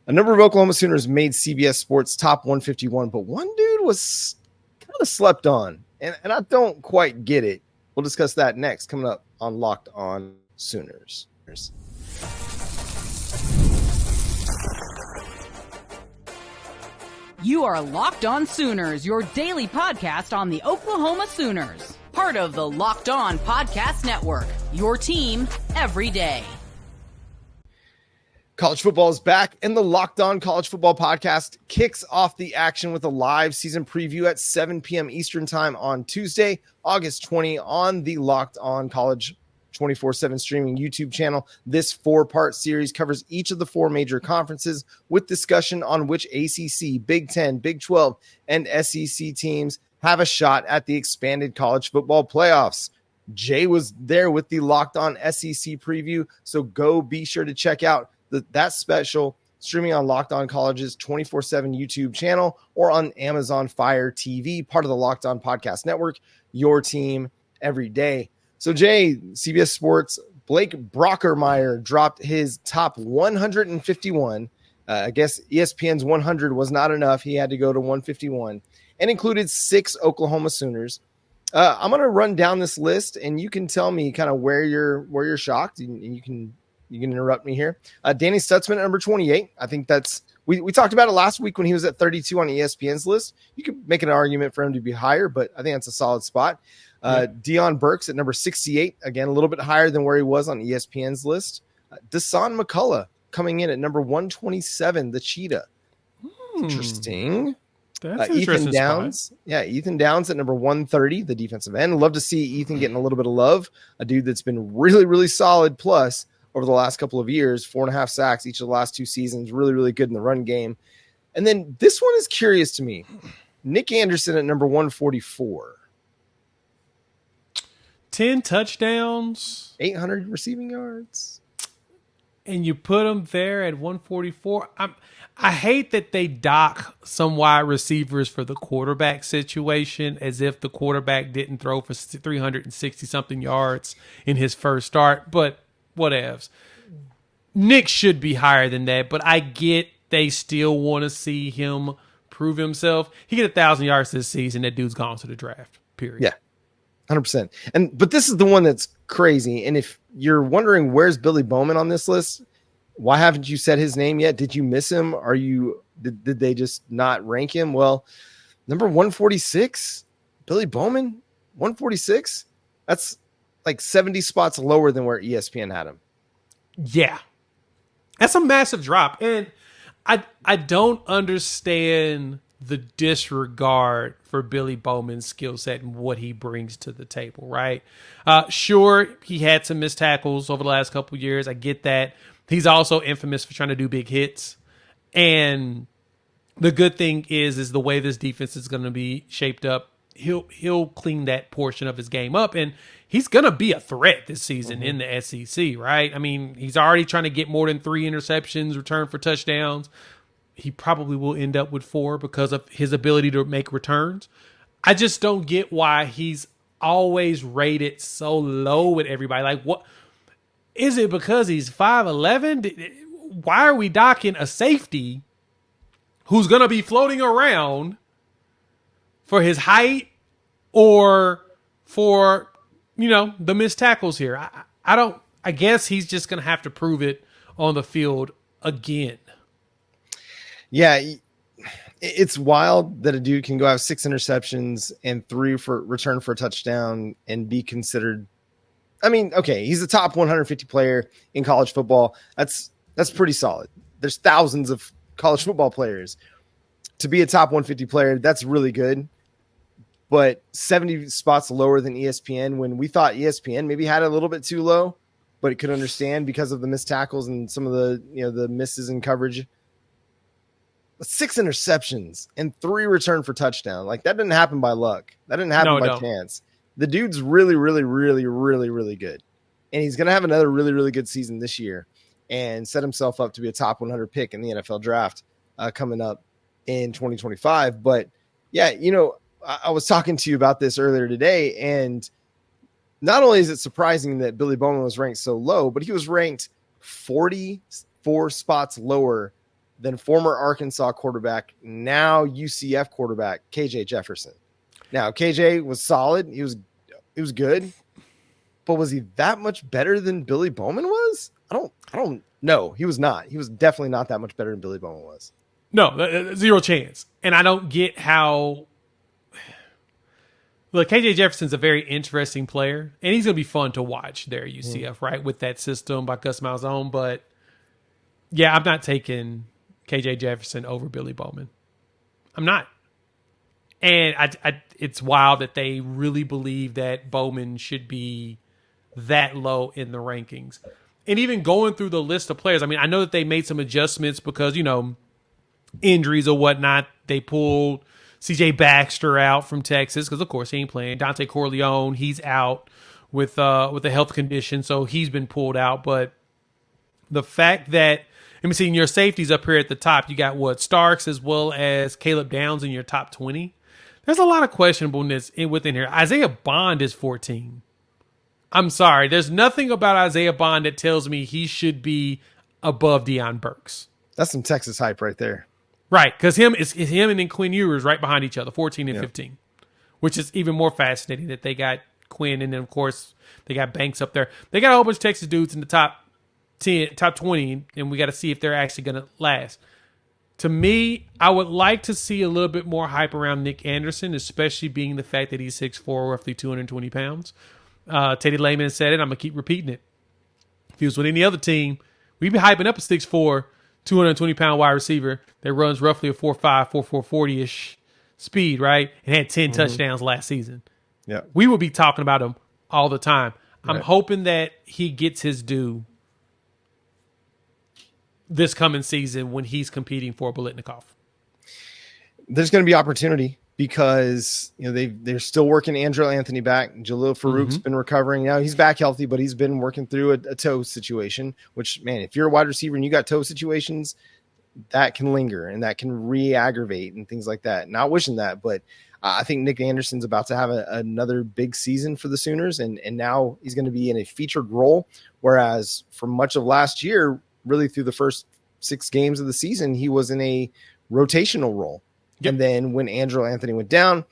A number of Oklahoma Sooners made CBS Sports top 151, but one dude was kind of slept on, and I don't quite get it. We'll discuss that next, coming up on Locked On Sooners. You are Locked On Sooners, your daily podcast on the Oklahoma Sooners. Part of the Locked On Podcast Network, your team every day. College football is back, and the Locked On College Football Podcast kicks off the action with a live season preview at 7 p.m. Eastern Time on Tuesday, August 20, on the Locked On College 24/7 streaming YouTube channel. This 4-part series covers each of the 4 major conferences with discussion on which ACC, Big 10, Big 12, and SEC teams have a shot at the expanded college football playoffs. Jay was there with the Locked On SEC preview, so go be sure to check out that special streaming on Locked On College's 24/7 YouTube channel or on Amazon Fire TV, part of the Locked On Podcast Network, your team every day. So, Jay, CBS Sports, Blake Brockermeyer dropped his top 151. I guess ESPN's 100 was not enough. He had to go to 151 and included 6 Oklahoma Sooners. I'm going to run down this list, and you can tell me kind of where you're shocked, and you can interrupt me here. Danny Stutzman at number 28. I think that's we talked about it last week when he was at 32 on ESPN's list. You could make an argument for him to be higher, but I think that's a solid spot. Deion Burks at number 68. Again, a little bit higher than where he was on ESPN's list. Dasan McCullough coming in at number 127, the Cheetah. Interesting. That's an Ethan interesting Downs. spot. Yeah, Ethan Downs at number 130, the defensive end. Love to see Ethan getting a little bit of love. A dude that's been really, really solid plus over the last couple of years, 4.5 sacks each of the last 2 seasons, really, really good in the run game. And then this one is curious to me. Nick Anderson at number 144. 10 touchdowns. 800 receiving yards. And you put him there at 144. I hate that they dock some wide receivers for the quarterback situation as if the quarterback didn't throw for 360-something yards in his first start, but whatevs. Nick should be higher than that, but I get they still want to see him prove himself. He get 1,000 yards this season. That dude's gone to the draft, period. Yeah, 100%. But this is the one that's crazy. And if you're wondering where's Billy Bowman on this list, why haven't you said his name yet? Did you miss him? Did they just not rank him? Well, number 146, Billy Bowman, 146. That's like 70 spots lower than where ESPN had him. Yeah. That's a massive drop. And I don't understand the disregard for Billy Bowman's skill set and what he brings to the table, right? Sure, he had some missed tackles over the last couple of years. I get that. He's also infamous for trying to do big hits. And the good thing is the way this defense is going to be shaped up, he'll clean that portion of his game up, and he's going to be a threat this season in the SEC, right? I mean, he's already trying to get more than 3 interceptions, return for touchdowns. He probably will end up with 4 because of his ability to make returns. I just don't get why he's always rated so low with everybody. Like, what is it? Because he's 5'11"? Why are we docking a safety who's going to be floating around for his height or for, the missed tackles here? I guess he's just going to have to prove it on the field again. Yeah, it's wild that a dude can go have 6 interceptions and 3 for return for a touchdown and be considered. I mean, okay, he's the top 150 player in college football. That's pretty solid. There's thousands of college football players. To be a top 150 player, that's really good. But 70 spots lower than ESPN, when we thought ESPN maybe had it a little bit too low, but it could understand because of the missed tackles and some of the the misses in coverage. 6 interceptions and 3 return for touchdown. Like, that didn't happen by luck. That didn't happen by chance. The dude's really, really, really, really, really good. And he's going to have another really, really good season this year and set himself up to be a top 100 pick in the NFL draft coming up in 2025. But yeah, I was talking to you about this earlier today, and not only is it surprising that Billy Bowman was ranked so low, but he was ranked 44 spots lower than former Arkansas quarterback, now UCF quarterback, KJ Jefferson. Now, KJ was solid. He was good, but was he that much better than Billy Bowman was? I don't know. He was not. He was definitely not that much better than Billy Bowman was. No, zero chance. And I don't get how. Look, KJ Jefferson's a very interesting player, and he's going to be fun to watch there at UCF, right, with that system by Gus Malzahn. But, yeah, I'm not taking KJ Jefferson over Billy Bowman. I'm not. And it's wild that they really believe that Bowman should be that low in the rankings. And even going through the list of players, I mean, I know that they made some adjustments because, injuries or whatnot. They pulled C.J. Baxter out from Texas because, of course, he ain't playing. Dante Corleone, he's out with a health condition, so he's been pulled out. But the fact that, let me see, in your safeties up here at the top, you got Starks as well as Caleb Downs in your top 20. There's a lot of questionableness within here. Isaiah Bond is 14. I'm sorry. There's nothing about Isaiah Bond that tells me he should be above Deion Burks. That's some Texas hype right there. Right, because him and then Quinn Ewers right behind each other, 14 and 15, which is even more fascinating that they got Quinn, and then, of course, they got Banks up there. They got a whole bunch of Texas dudes in the top 10, top 20, and we got to see if they're actually going to last. To me, I would like to see a little bit more hype around Nick Anderson, especially being the fact that he's 6'4", roughly 220 pounds. Teddy Lehman said it. I'm going to keep repeating it. If he was with any other team, we'd be hyping up a 6'4", 220-pound wide receiver that runs roughly a 4.5, 4.4 40-ish speed, right? And had 10 touchdowns last season. Yeah, we would be talking about him all the time. Right. I'm hoping that he gets his due this coming season when he's competing for Biletnikoff. There's going to be opportunity because they're still working Andrew Anthony back. Jalil Farouk's been recovering. Now he's back healthy, but he's been working through a toe situation, which, man, if you're a wide receiver and you got toe situations, that can linger and that can re-aggravate and things like that. Not wishing that, but I think Nick Anderson's about to have another big season for the Sooners, and now he's going to be in a featured role, whereas for much of last year, really through the first 6 games of the season, he was in a rotational role. Yep. And then when Andrew Anthony went down,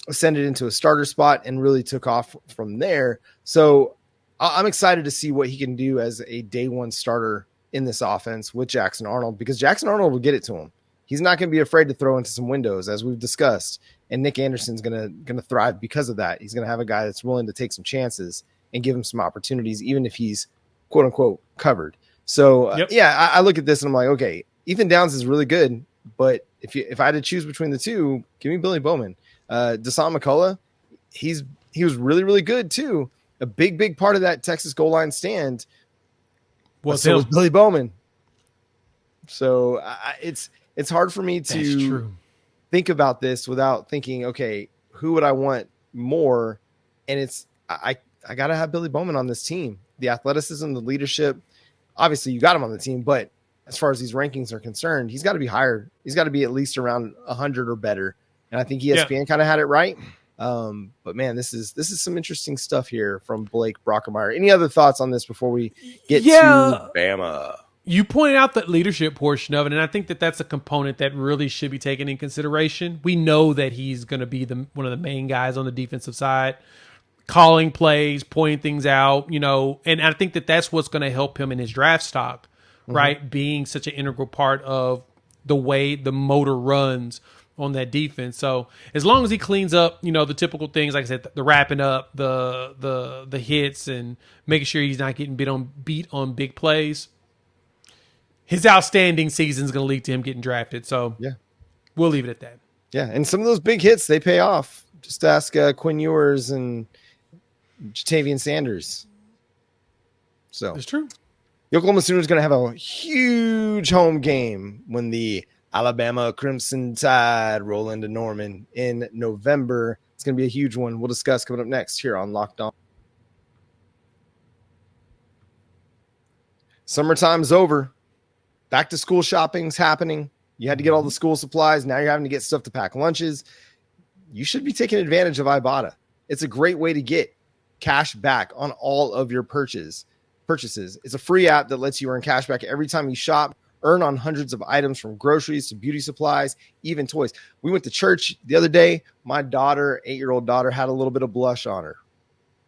ascended into a starter spot and really took off from there. So I'm excited to see what he can do as a day one starter in this offense with Jackson Arnold, because Jackson Arnold will get it to him. He's not going to be afraid to throw into some windows, as we've discussed. And Nick Anderson's going to thrive because of that. He's going to have a guy that's willing to take some chances and give him some opportunities, even if he's quote unquote covered. So I look at this and I'm like, okay, Ethan Downs is really good, but if I had to choose between the two, give me Billy Bowman. Deshaun McCullough, he was really, really good too. A big part of that Texas goal line stand was Billy Bowman. So it's hard for me to think about this without thinking, okay, who would I want more? And it's I got to have Billy Bowman on this team. The athleticism, the leadership. Obviously, you got him on the team, but as far as these rankings are concerned, he's got to be higher. He's got to be at least around 100 or better. And I think ESPN kind of had it right. But man, this is some interesting stuff here from Blake Brockermeyer. Any other thoughts on this before we get to Bama? You pointed out that leadership portion of it, and I think that that's a component that really should be taken in consideration. We know that he's going to be one of the main guys on the defensive side, calling plays, pointing things out, and I think that that's what's going to help him in his draft stock, right? Being such an integral part of the way the motor runs on that defense. So as long as he cleans up, the typical things, like I said, the wrapping up, the hits, and making sure he's not getting beat on big plays, his outstanding season is going to lead to him getting drafted. So we'll leave it at that. Yeah, and some of those big hits, they pay off. Just ask Quinn Ewers and Jatavian Sanders. So it's true. The Oklahoma Sooners is going to have a huge home game when the Alabama Crimson Tide roll into Norman in November. It's going to be a huge one. We'll discuss coming up next here on Locked On. Summertime's over. Back to school shopping's happening. You had to get all the school supplies. Now you're having to get stuff to pack lunches. You should be taking advantage of Ibotta. It's a great way to get cash back on all of your purchases. It's a free app that lets you earn cash back every time you shop. Earn on hundreds of items from groceries to beauty supplies, even toys. We went to church the other day. My daughter, 8-year-old daughter, had a little bit of blush on her.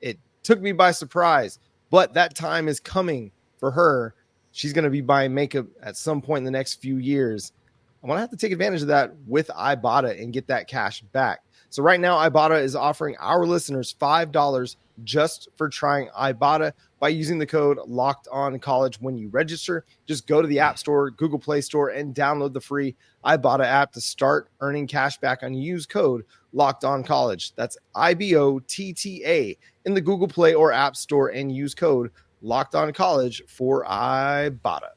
It took me by surprise, but that time is coming for her. She's going to be buying makeup at some point in the next few years. I'm going to have to take advantage of that with Ibotta and get that cash back. So right now, Ibotta is offering our listeners $5 just for trying Ibotta by using the code LOCKEDONCollege when you register. Just go to the App Store, Google Play Store, and download the free Ibotta app to start earning cash back on use code LOCKEDONCollege. That's IBOTTA in the Google Play or App Store and use code LOCKEDONCollege for Ibotta.